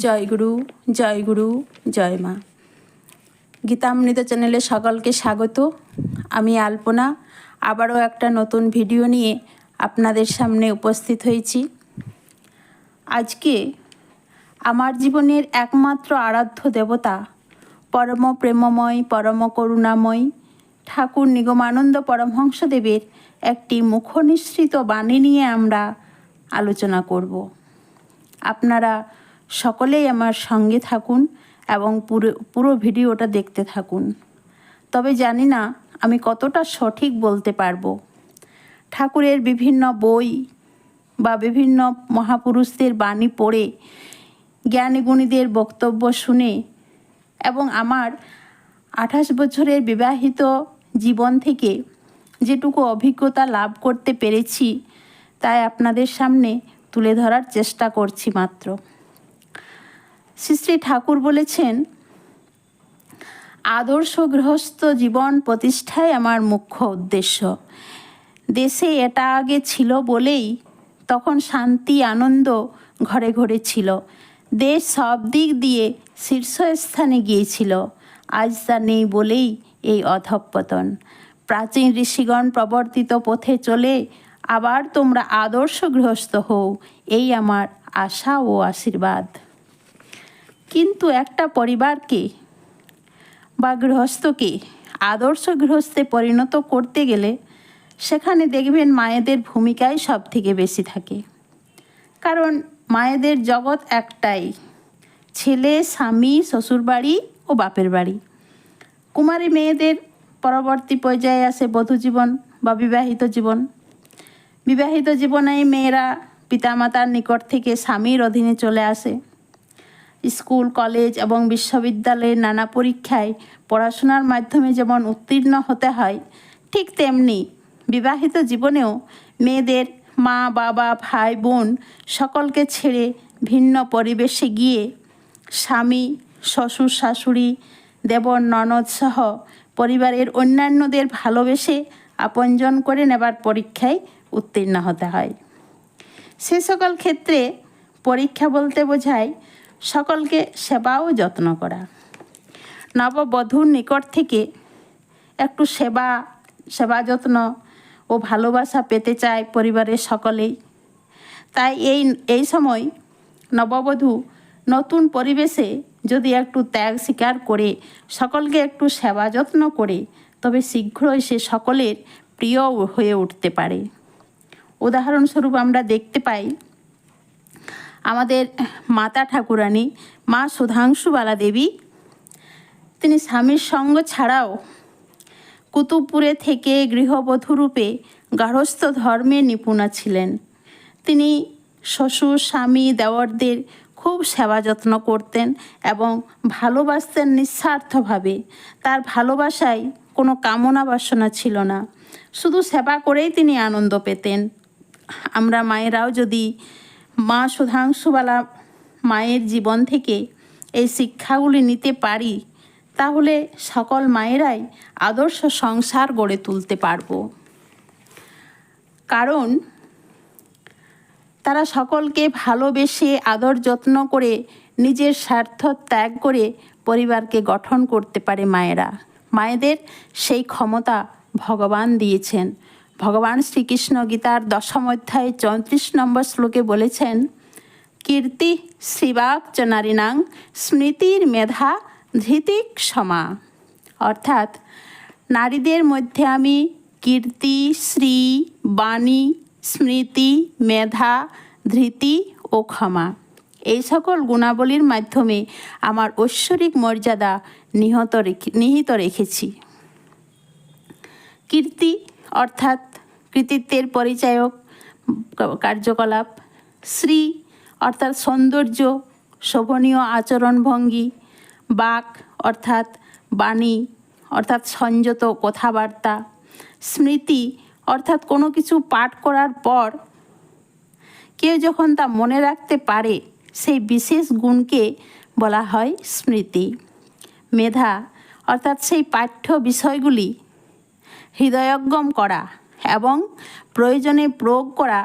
জয়গুরু, জয়গুরু, জয় মা। গীতামৃত চ্যানেলে সকলকে স্বাগত। আমি আলপনা আবারও একটা নতুন ভিডিও নিয়ে আপনাদের সামনে উপস্থিত হয়েছি। আজকে আমার জীবনের একমাত্র আরাধ্য দেবতা, পরম প্রেমময়, পরম করুণাময় ঠাকুর নিগমানন্দ পরমহংসদেবের একটি মুখনিসৃত বাণী নিয়ে আমরা আলোচনা করব। আপনারা সকলেই আমার সঙ্গে থাকুন এবং পুরো ভিডিওটা দেখতে থাকুন। তবে জানি না আমি কতটা সঠিক বলতে পারবো। ঠাকুরের বিভিন্ন বই বা বিভিন্ন মহাপুরুষদের বাণী পড়ে, জ্ঞানী গুণীদের বক্তব্য শুনে এবং আমার 28 বছরের বিবাহিত জীবন থেকে যেটুকু অভিজ্ঞতা লাভ করতে পেরেছি তাই আপনাদের সামনে তুলে ধরার চেষ্টা করছি মাত্র। শ্রী শ্রী ঠাকুর বলেছেন, আদর্শ গৃহস্থ জীবন প্রতিষ্ঠাই আমার মুখ্য উদ্দেশ্য। দেশে এটা আগে ছিল বলেই তখন শান্তি আনন্দ ঘরে ঘরে ছিল। দেশ সব দিক দিয়ে শীর্ষস্থানে গিয়েছিল, আজ তা নেই বলেই এই অধঃপতন। প্রাচীন ঋষিগণ প্রবর্তিত পথে চলে আবার তোমরা আদর্শ গৃহস্থ হও, এই আমার আশা ও আশীর্বাদ। কিন্তু একটা পরিবারকে বা গৃহস্থকে আদর্শ গৃহস্থে পরিণত করতে গেলে সেখানে দেখবেন মায়েদের ভূমিকাই সব থেকে বেশি থাকে। কারণ মায়েদের জগৎ একটাই, ছেলে, স্বামী, শ্বশুরবাড়ি ও বাপের বাড়ি। কুমারী মেয়েদের পরবর্তী পর্যায়ে আসে বধূ জীবন বা বিবাহিত জীবন। বিবাহিত জীবনে মেয়েরা পিতামাতার নিকট থেকে স্বামীর অধীনে চলে আসে। স্কুল, কলেজ এবং বিশ্ববিদ্যালয়ের নানা পরীক্ষায় পড়াশোনার মাধ্যমে যেমন উত্তীর্ণ হতে হয়, ঠিক তেমনি বিবাহিত জীবনেও মেয়েদের মা, বাবা, ভাই, বোন সকলকে ছেড়ে ভিন্ন পরিবেশে গিয়ে স্বামী, শ্বশুর, শাশুড়ি, দেবর, ননদ সহ পরিবারের অন্যান্যদের ভালোবেসে আপনজন করে নেবার পরীক্ষায় উত্তীর্ণ হতে হয়। সে সকল ক্ষেত্রে পরীক্ষা বলতে বোঝায় সকলকে সেবা ও যত্ন করা। নববধূর নিকট থেকে একটু সেবা যত্ন ও ভালোবাসা পেতে চায় পরিবারের সকলেই। তাই এই সময় নববধূ নতুন পরিবেশে যদি একটু ত্যাগ স্বীকার করে সকলকে একটু সেবা যত্ন করে, তবে শীঘ্রই সে সকলের প্রিয় হয়ে উঠতে পারে। উদাহরণস্বরূপ আমরা দেখতে পাই আমাদের মাতা ঠাকুরানী মা সুধাংশুবালা দেবী, তিনি স্বামীর সঙ্গ ছাড়াও কুতুবপুরে থেকে গৃহবধূরূপে গার্হস্থ্য ধর্মে নিপুণা ছিলেন। তিনি শ্বশুর, স্বামী, দেওরদের খুব সেবা যত্ন করতেন এবং ভালোবাসতেন নিঃস্বার্থভাবে। তার ভালোবাসায় কোনো কামনা বাসনা ছিল না, শুধু সেবা করেই তিনি আনন্দ পেতেন। আমরা মায়েরাও যদি মা সুধাংশুবালা মায়ের জীবন থেকে এই শিক্ষাগুলি নিতে পারি, তাহলে সকল মায়েরাই আদর্শ সংসার গড়ে তুলতে পারব। কারণ তারা সকলকে ভালোবেসে আদর যত্ন করে নিজের স্বার্থ ত্যাগ করে পরিবারকে গঠন করতে পারে মায়েরা। মায়েদের সেই ক্ষমতা ভগবান দিয়েছেন। ভগবান শ্রীকৃষ্ণ গীতার 10ম অধ্যায়ে 34 নম্বর শ্লোকে বলেছেন, কীর্তি শ্রীবাক চ নারীণাং স্মৃতির মেধা ধৃতি ক্ষমা। অর্থাৎ নারীদের মধ্যে আমি কীর্তি, শ্রী, বাণী, স্মৃতি, মেধা, ধৃতি ও ক্ষমা, এই সকল গুণাবলীর মাধ্যমে আমার ঐশ্বরিক মর্যাদা নিহিত রেখেছি। কীর্তি অর্থাৎ কৃতিত্বের পরিচায়ক কার্যকলাপ, শ্রী অর্থাৎ সৌন্দর্য, শোভনীয় আচরণভঙ্গি, বাক অর্থাৎ বাণী অর্থাৎ সংযত কথাবার্তা, স্মৃতি অর্থাৎ কোনো কিছু পাঠ করার পর কেউ যখন তা মনে রাখতে পারে, সেই বিশেষ গুণকে বলা হয় স্মৃতি। মেধা অর্থাৎ সেই পাঠ্য বিষয়গুলি হৃদয়ঙ্গম করা এবং প্রয়োজনে প্রয়োগ করা,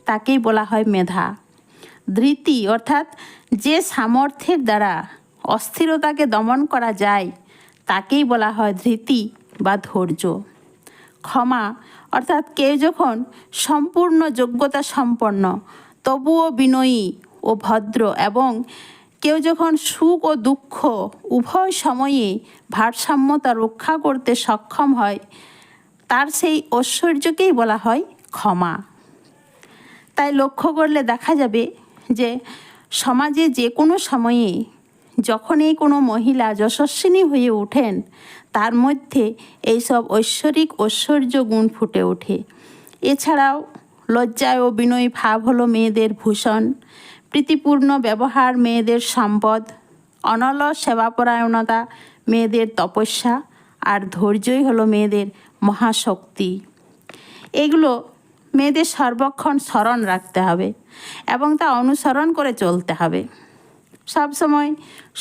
তাকেই বলা হয় মেধা। ধৃতি অর্থাৎ যে সামর্থ্যের দ্বারা অস্থিরতাকে দমন করা যায় তাকেই বলা হয় ধৃতি বা ধৈর্য। ক্ষমা অর্থাৎ কেউ যখন সম্পূর্ণ যোগ্যতা সম্পন্ন তবুও বিনয়ী ও ভদ্র, এবং কেউ যখন সুখ ও দুঃখ উভয় সময়ে ভারসাম্যতা রক্ষা করতে সক্ষম হয় তার সেই ঐশ্বর্যকেই বলা হয় ক্ষমা। তাই লক্ষ্য করলে দেখা যাবে যে সমাজে যে কোনো সময়ে যখনই কোনো মহিলা যশস্বিনী হয়ে ওঠেন তার মধ্যে এইসব ঐশ্বর্য গুণ ফুটে ওঠে। এছাড়াও লজ্জা ও বিনয়ী ভাব হলো মেয়েদের ভূষণ, প্রীতিপূর্ণ ব্যবহার মেয়েদের সম্পদ, অনলস সেবাপরায়ণতা মেয়েদের তপস্যা, আর ধৈর্যই হলো মেয়েদের মহাশক্তি। এগুলো মেয়েদের সর্বক্ষণ স্মরণ রাখতে হবে এবং তা অনুসরণ করে চলতে হবে। সবসময়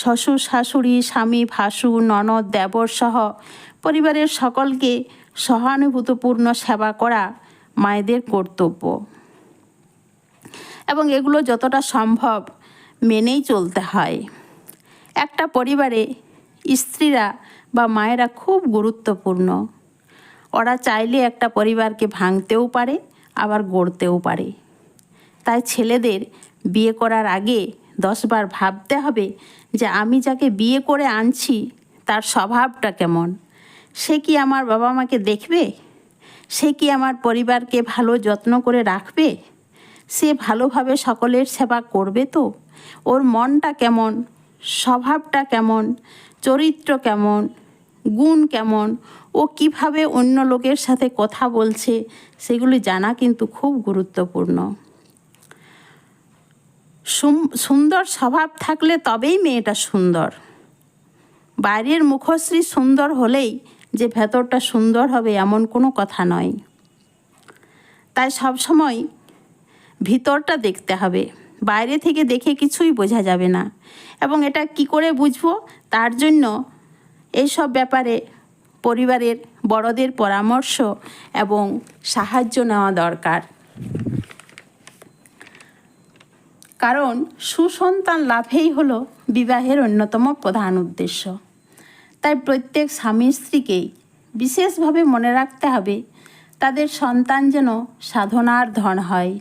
শ্বশুর শাশুড়ি স্বামী ভাসুর ননদ দেবর সহ পরিবারের সকলকে সহানুভূতিপূর্ণ সেবা করা মায়েদের কর্তব্য, এবং এগুলো যতটা সম্ভব মেনেই চলতে হয়। একটা পরিবারে স্ত্রীরা বা মায়েরা খুব গুরুত্বপূর্ণ। ওরা চাইলে একটা পরিবারকে ভাঙতেও পারে আবার গড়তেও পারে। তাই ছেলেদের বিয়ে করার আগে 10 বার ভাবতে হবে যে আমি যাকে বিয়ে করে আনছি তার স্বভাবটা কেমন, সে কি আমার বাবা মাকে দেখবে, সে কি আমার পরিবারকে ভালো যত্ন করে রাখবে, সে ভালোভাবে সকলের সেবা করবে তো, ওর মনটা কেমন, স্বভাবটা কেমন, চরিত্র কেমন, গুণ কেমন, ও কিভাবে অন্য লোকের সাথে কথা বলছে সেগুলি জানা কিন্তু খুব গুরুত্বপূর্ণ। সুন্দর স্বভাব থাকলে তবেই মেয়েটা সুন্দর। বাইরের মুখশ্রী সুন্দর হলেই যে ভেতরটা সুন্দর হবে এমন কোনো কথা নয়। তাই সবসময় ভিতরটা দেখতে হবে, বাইরে থেকে দেখে কিছুই বোঝা যাবে না। এবং এটা কি করে বুঝবো, তার জন্য এইসব ব্যাপারে পরিবারের বড়দের পরামর্শ এবং সাহায্য নেওয়া দরকার। কারণ সুসন্তান লাভেই হলো বিবাহের অন্যতম প্রধান উদ্দেশ্য। তাই প্রত্যেক স্বামী স্ত্রীকেই বিশেষভাবে মনে রাখতে হবে তাদের সন্তান যেন সাধনার ধন হয়।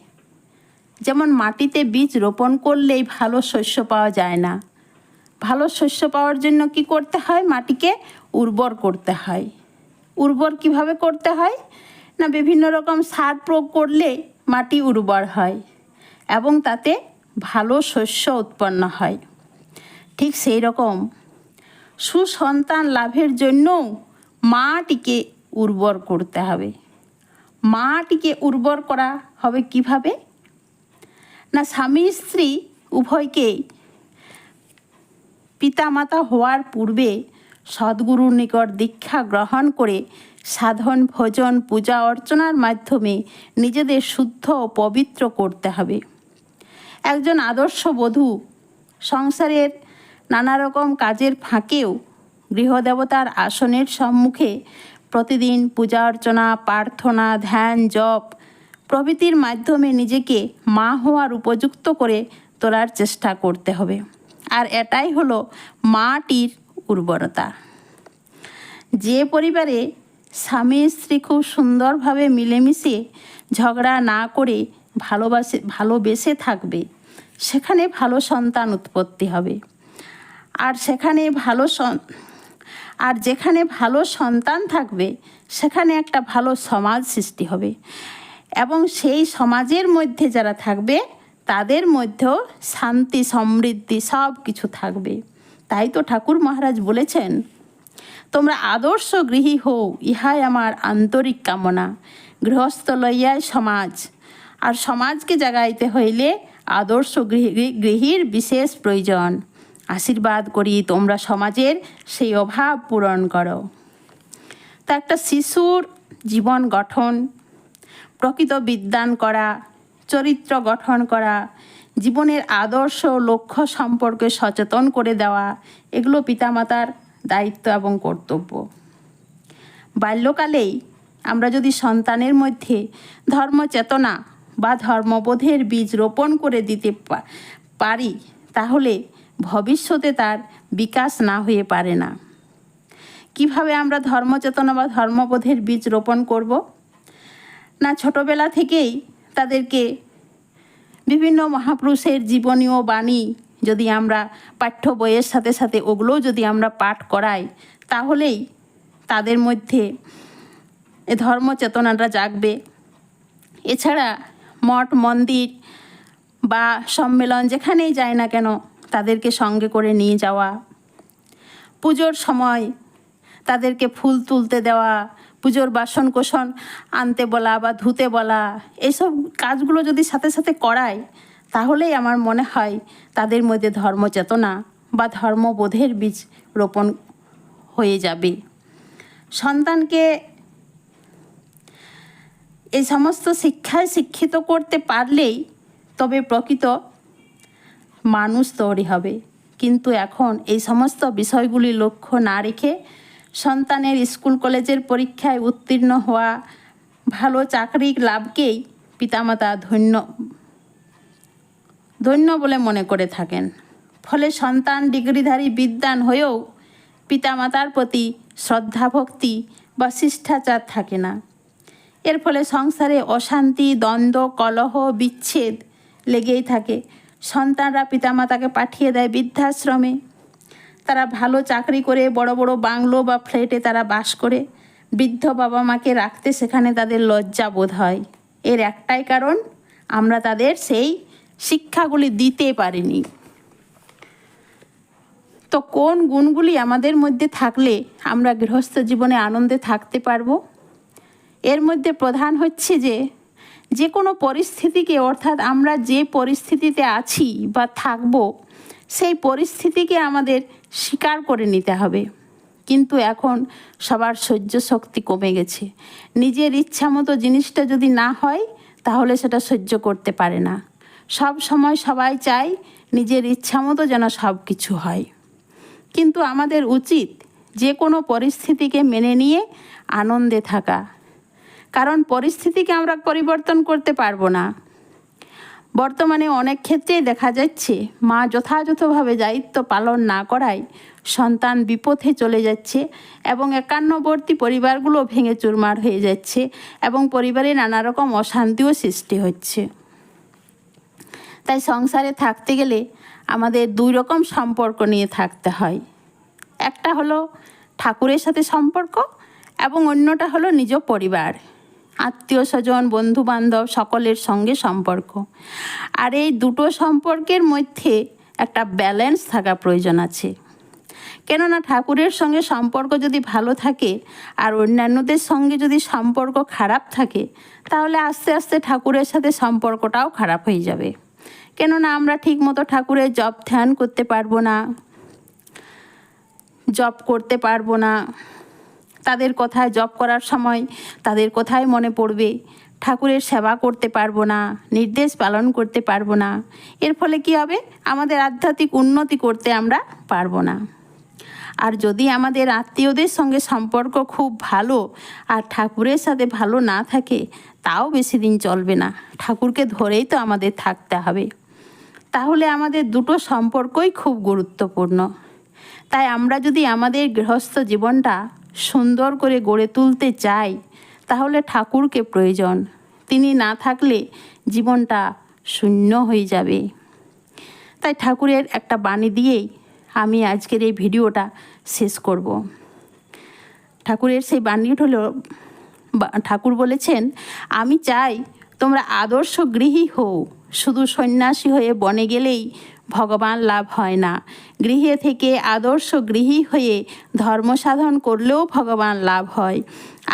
যেমন মাটিতে বীজ রোপণ করলেই ভালো শস্য পাওয়া যায় না, ভালো শস্য পাওয়ার জন্য কি করতে হয়, মাটিকে উর্বর করতে হয়। উর্বর কিভাবে করতে হয় না, বিভিন্ন রকম সার প্রয়োগ করলে মাটি উর্বর হয় এবং তাতে ভালো শস্য উৎপন্ন হয়। ঠিক সেই রকম সুসন্তান লাভের জন্যও মাটিকে উর্বর করতে হবে। মাটিকে উর্বর করা হবে কিভাবে না, স্বামী স্ত্রী উভয়কেই পিতামাতা হওয়ার পূর্বে সদ্গুরুর নিকট দীক্ষা গ্রহণ করে সাধন ভজন পূজা অর্চনার মাধ্যমে নিজেদের শুদ্ধ ও পবিত্র করতে হবে। একজন আদর্শ বধূ সংসারের নানা রকম কাজের ফাঁকেও গৃহদেবতার আসনের সম্মুখে প্রতিদিন পূজা অর্চনা প্রার্থনা ধ্যান জপ প্রভৃতির মাধ্যমে নিজেকে মা হওয়ার উপযুক্ত করে তোলার চেষ্টা করতে হবে। আর এটাই হলো মাটির উর্বরতা। যে পরিবারে স্বামী স্ত্রী খুব সুন্দরভাবে মিলেমিশে ঝগড়া না করে ভালোবেসে থাকবে সেখানে ভালো সন্তান উৎপত্তি হবে। আর যেখানে ভালো সন্তান থাকবে সেখানে একটা ভালো সমাজ সৃষ্টি হবে, এবং সেই সমাজের মধ্যে যারা থাকবে তাদের মধ্যেও শান্তি সমৃদ্ধি সব কিছু থাকবে। তাই তো ঠাকুর মহারাজ বলেছেন, তোমরা আদর্শ গৃহী হও, ইহাই আমার আন্তরিক কামনা। গৃহস্থ লইয়াই সমাজ, আর সমাজকে জাগাইতে হইলে আদর্শ গৃহীর বিশেষ প্রয়োজন। আশীর্বাদ করি তোমরা সমাজের সেই অভাব পূরণ করো। তা একটা শিশুর জীবন গঠন, প্রকৃত বিদ্যান করা, চরিত্র গঠন করা, জীবনের আদর্শ লক্ষ্য সম্পর্কে সচেতন করে দেওয়া, এগুলো পিতামাতার দায়িত্ব এবং কর্তব্য। বাল্যকালেই আমরা যদি সন্তানের মধ্যে ধর্ম চেতনা বা ধর্মবোধের বীজ রোপণ করে দিতে পারি, তাহলে ভবিষ্যতে তার বিকাশ না হয়ে পারে না। কিভাবে আমরা ধর্মচেতনা বা ধর্মবোধের বীজ রোপণ করব? না, ছোটবেলা থেকেই তাদেরকে বিভিন্ন মহাপুরুষের জীবনীয় বাণী যদি আমরা পাঠ্য বইয়ের সাথে সাথে ওগুলোও যদি আমরা পাঠ করাই, তাহলেই তাদের মধ্যে এ ধর্মচেতনাটা জাগবে। এছাড়া মঠ মন্দির বা সম্মেলন যেখানেই যায় না কেন তাদেরকে সঙ্গে করে নিয়ে যাওয়া, পুজোর সময় তাদেরকে ফুল তুলতে দেওয়া, পুজোর বাসন কোসন আনতে বলা বা ধুতে বলা, এইসব কাজগুলো যদি সাথে সাথে করায়, তাহলেই আমার মনে হয় তাদের মধ্যে ধর্মচেতনা বা ধর্মবোধের বীজ রোপণ হয়ে যাবে। সন্তানকে এই সমস্ত শিক্ষায় শিক্ষিত করতে পারলেই তবে প্রকৃত মানুষ তৈরি হবে। কিন্তু এখন এই সমস্ত বিষয়গুলি লক্ষ্য না রেখে সন্তানের স্কুল কলেজের পরীক্ষায় উত্তীর্ণ হওয়া, ভালো চাকরি লাভকেই পিতামাতা ধন্য বলে মনে করে থাকেন। ফলে সন্তান ডিগ্রিধারী বিদ্বান হয়েও পিতামাতার প্রতি শ্রদ্ধা ভক্তি বা শিষ্টাচার থাকে না। এর ফলে সংসারে অশান্তি, দ্বন্দ্ব, কলহ, বিচ্ছেদ লেগেই থাকে। সন্তানরা পিতামাতাকে পাঠিয়ে দেয় বৃদ্ধাশ্রমে। তারা ভালো চাকরি করে বড় বড় বাংলো বা ফ্ল্যাটে তারা বাস করে। বৃদ্ধ বাবা মাকে রাখতে সেখানে তাদের লজ্জা বোধ হয়। এর একটাই কারণ, আমরা তাদের সেই শিক্ষাগুলি দিতে পারিনি। তো কোন গুণগুলি আমাদের মধ্যে থাকলে আমরা গৃহস্থ জীবনে আনন্দে থাকতে পারবো? এর মধ্যে প্রধান হচ্ছে যে কোনো পরিস্থিতিকে, অর্থাৎ আমরা যে পরিস্থিতিতে আছি বা থাকব, সেই পরিস্থিতিকে আমাদের স্বীকার করে নিতে হবে। কিন্তু এখন সবার সহ্য শক্তি কমে গেছে। নিজের ইচ্ছা মতো জিনিসটা যদি না হয় তাহলে সেটা সহ্য করতে পারে না। সব সময় সবাই চায় নিজের ইচ্ছা মতো যেন সব কিছু হয়। কিন্তু আমাদের উচিত যে কোনো পরিস্থিতিকে মেনে নিয়ে আনন্দে থাকা, কারণ পরিস্থিতিকে আমরা পরিবর্তন করতে পারবো না। বর্তমানে অনেক ক্ষেত্রেই দেখা যাচ্ছে মা যথাযথভাবে দায়িত্ব পালন না করায় সন্তান বিপথে চলে যাচ্ছে এবং একান্নবর্তী পরিবারগুলো ভেঙে চুরমার হয়ে যাচ্ছে এবং পরিবারে নানা রকম অশান্তিও সৃষ্টি হচ্ছে। তাই সংসারে থাকতে গেলে আমাদের দুই রকম সম্পর্ক নিয়ে থাকতে হয়। একটা হলো ঠাকুরের সাথে সম্পর্ক এবং অন্যটা হলো নিজ পরিবার, আত্মীয় স্বজন, বন্ধুবান্ধব সকলের সঙ্গে সম্পর্ক। আর এই দুটো সম্পর্কের মধ্যে একটা ব্যালেন্স থাকা প্রয়োজন আছে। কেননা ঠাকুরের সঙ্গে সম্পর্ক যদি ভালো থাকে আর অন্যান্যদের সঙ্গে যদি সম্পর্ক খারাপ থাকে, তাহলে আস্তে আস্তে ঠাকুরের সাথে সম্পর্কটাও খারাপ হয়ে যাবে। কেননা আমরা ঠিকমতো ঠাকুরের জপ ধ্যান করতে পারবো না, জপ করতে পারবো না। তাদের কথায় জপ করার সময় তাদের কথাই মনে পড়বে। ঠাকুরের সেবা করতে পারবো না, নির্দেশ পালন করতে পারবো না। এর ফলে কি হবে? আমাদের আধ্যাত্মিক উন্নতি করতে আমরা পারবো না। আর যদি আমাদের আত্মীয়দের সঙ্গে সম্পর্ক খুব ভালো আর ঠাকুরের সাথে ভালো না থাকে, তাও বেশি দিন চলবে না। ঠাকুরকে ধরেই তো আমাদের থাকতে হবে। তাহলে আমাদের দুটো সম্পর্কই খুব গুরুত্বপূর্ণ। তাই আমরা যদি আমাদের গৃহস্থ জীবনটা সুন্দর করে গড়ে তুলতে চাই, তাহলে ঠাকুরকে প্রয়োজন। তিনি না থাকলে জীবনটা শূন্য হয়ে যাবে। তাই ঠাকুরের একটা বাণী দিয়েই আমি আজকের এই ভিডিওটা শেষ করব। ঠাকুরের সেই বাণীটা হলো, ঠাকুর বলেছেন, আমি চাই তোমরা আদর্শ গৃহী হও। শুধু সন্ন্যাসী হয়ে বনে গেলেই ভগবান লাভ হয় না। গৃহে থেকে আদর্শ গৃহী হয়ে ধর্ম সাধন করলেও ভগবান লাভ হয়।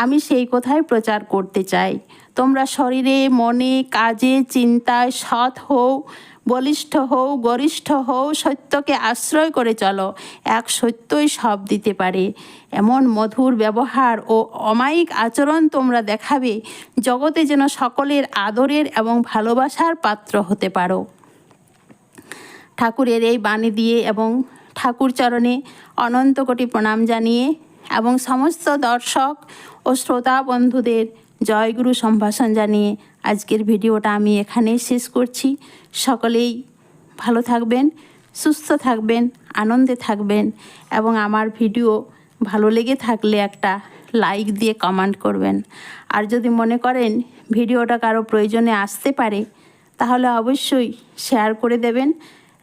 আমি সেই কথাই প্রচার করতে চাই। তোমরা শরীরে, মনে, কাজে, চিন্তায় সৎ হও, বলিষ্ঠ হও, গরিষ্ঠ হও, সত্যকে আশ্রয় করে চলো। এক সত্যই সব দিতে পারে। এমন মধুর ব্যবহার ও অমায়িক আচরণ তোমরা দেখাবে, জগতে যেন সকলের আদরের এবং ভালোবাসার পাত্র হতে পারো। ঠাকুরের এই বাণী দিয়ে এবং ঠাকুর চরণে অনন্ত কোটি প্রণাম জানিয়ে এবং সমস্ত দর্শক ও শ্রোতা বন্ধুদের জয়গুরু সম্ভাষণ জানিয়ে আজকের ভিডিওটা আমি এখানেই শেষ করছি। সকলেই ভালো থাকবেন, সুস্থ থাকবেন, আনন্দে থাকবেন এবং আমার ভিডিও ভালো লেগে থাকলে একটা লাইক দিয়ে কমেন্ট করবেন। আর যদি মনে করেন ভিডিওটা কারো প্রয়োজনে আসতে পারে তাহলে অবশ্যই শেয়ার করে দেবেন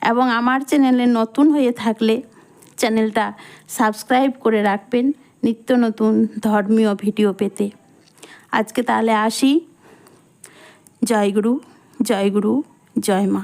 এবং আমার চ্যানেলে নতুন হয়ে থাকলে চ্যানেলটা সাবস্ক্রাইব করে রাখবেন নিত্য নতুন ধর্মীয় ভিডিও পেতে। আজকে তাহলে আসি। জয় গুরু, জয় গুরু, জয় মা।